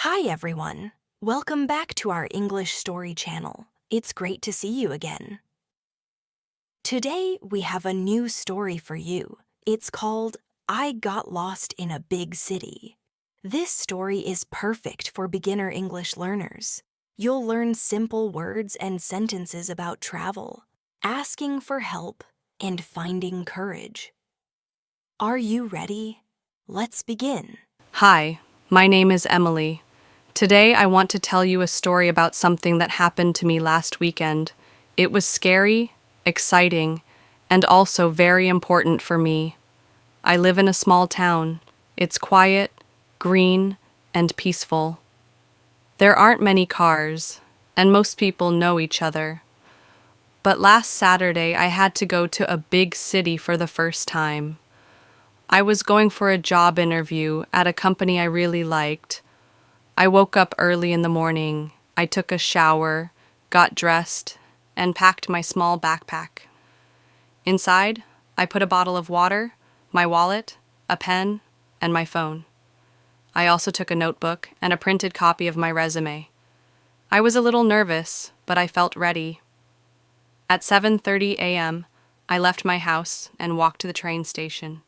Hi, everyone. Welcome back to our English Story channel. It's great to see you again. Today, we have a new story for you. It's called I Got Lost in a Big City. This story is perfect for beginner English learners. You'll learn simple words and sentences about travel, asking for help, and finding courage. Are you ready? Let's begin. Hi, my name is Emily. Today I want to tell you a story about something that happened to me last weekend. It was scary, exciting, and also very important for me. I live in a small town. It's quiet, green, and peaceful. There aren't many cars, and most people know each other. But last Saturday I had to go to a big city for the first time. I was going for a job interview at a company I really liked. I woke up early in the morning. I took a shower, got dressed, and packed my small backpack. Inside, I put a bottle of water, my wallet, a pen, and my phone. I also took a notebook and a printed copy of my resume. I was a little nervous, but I felt ready. At 7:30 a.m., I left my house and walked to the train station.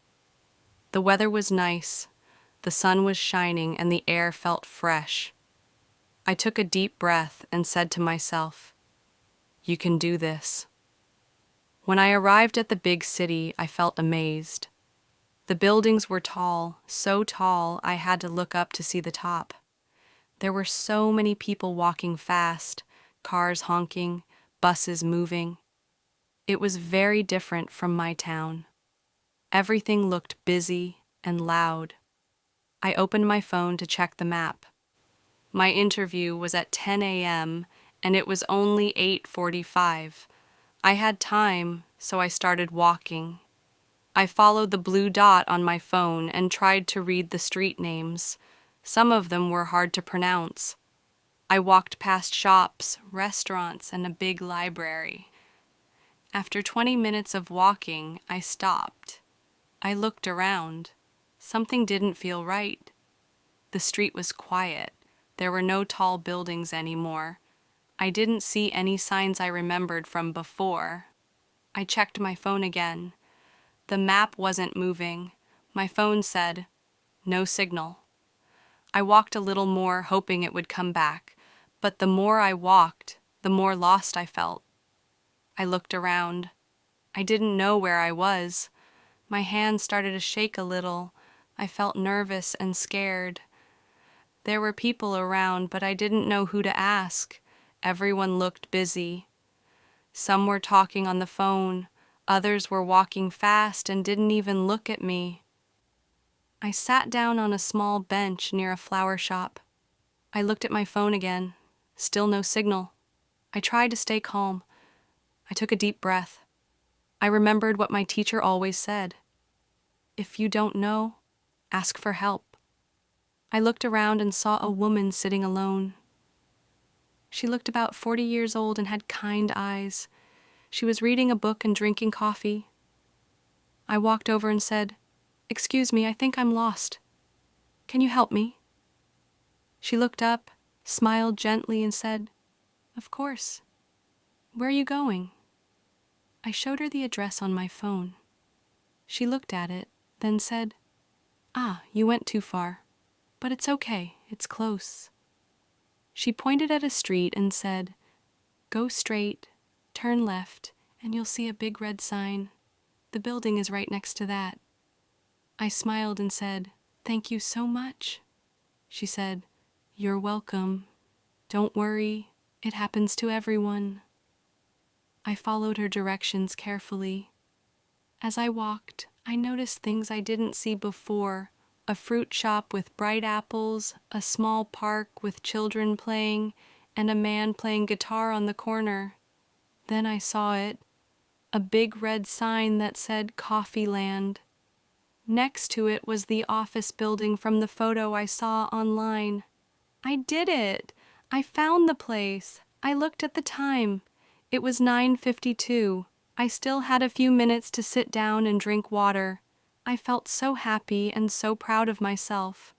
The weather was nice. The sun was shining and the air felt fresh. I took a deep breath and said to myself, "You can do this." When I arrived at the big city, I felt amazed. The buildings were tall, so tall I had to look up to see the top. There were so many people walking fast, cars honking, buses moving. It was very different from my town. Everything looked busy and loud. I opened my phone to check the map. My interview was at 10 a.m. and it was only 8:45. I had time, so I started walking. I followed the blue dot on my phone and tried to read the street names. Some of them were hard to pronounce. I walked past shops, restaurants, and a big library. After 20 minutes of walking, I stopped. I looked around. Something didn't feel right. The street was quiet. There were no tall buildings anymore. I didn't see any signs I remembered from before. I checked my phone again. The map wasn't moving. My phone said, "No signal." I walked a little more, hoping it would come back, but the more I walked, the more lost I felt. I looked around. I didn't know where I was. My hands started to shake a little. I felt nervous and scared. There were people around, but I didn't know who to ask. Everyone looked busy. Some were talking on the phone. Others were walking fast and didn't even look at me. I sat down on a small bench near a flower shop. I looked at my phone again. Still no signal. I tried to stay calm. I took a deep breath. I remembered what my teacher always said. If you don't know, ask for help. I looked around and saw a woman sitting alone. She looked about 40 years old and had kind eyes. She was reading a book and drinking coffee. I walked over and said, "Excuse me, I think I'm lost. Can you help me?" She looked up, smiled gently, and said, "Of course. Where are you going?" I showed her the address on my phone. She looked at it, then said, "Ah, you went too far. But it's okay, it's close." She pointed at a street and said, "Go straight, turn left, and you'll see a big red sign. The building is right next to that." I smiled and said, "Thank you so much." She said, "You're welcome. Don't worry, it happens to everyone." I followed her directions carefully. As I walked, I noticed things I didn't see before. A fruit shop with bright apples, a small park with children playing, and a man playing guitar on the corner. Then I saw it, a big red sign that said Coffee Land. Next to it was the office building from the photo I saw online. I did it! I found the place. I looked at the time. It was 9:52. I still had a few minutes to sit down and drink water. I felt so happy and so proud of myself.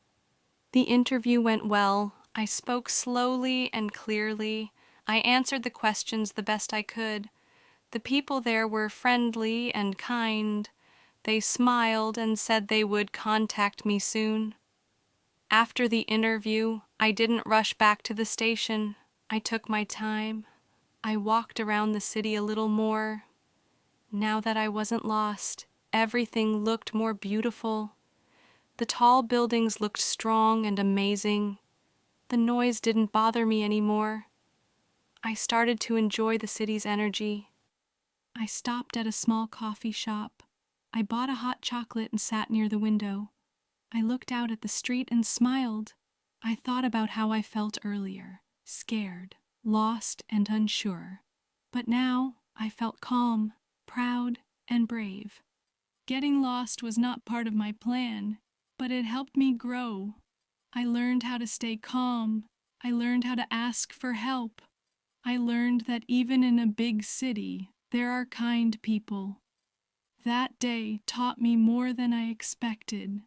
The interview went well. I spoke slowly and clearly. I answered the questions the best I could. The people there were friendly and kind. They smiled and said they would contact me soon. After the interview, I didn't rush back to the station. I took my time. I walked around the city a little more. Now that I wasn't lost, everything looked more beautiful. The tall buildings looked strong and amazing. The noise didn't bother me anymore. I started to enjoy the city's energy. I stopped at a small coffee shop. I bought a hot chocolate and sat near the window. I looked out at the street and smiled. I thought about how I felt earlier, scared, lost, and unsure. But now I felt calm, proud, and brave. Getting lost was not part of my plan, but it helped me grow. I learned how to stay calm. I learned how to ask for help. I learned that even in a big city, there are kind people. That day taught me more than I expected.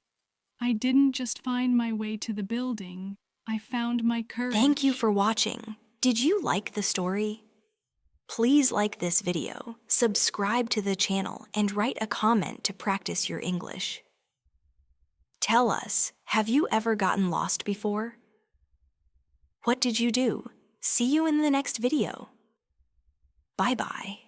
I didn't just find my way to the building, I found my courage. Thank you for watching. Did you like the story? Please like this video, subscribe to the channel, and write a comment to practice your English. Tell us, have you ever gotten lost before? What did you do? See you in the next video. Bye-bye.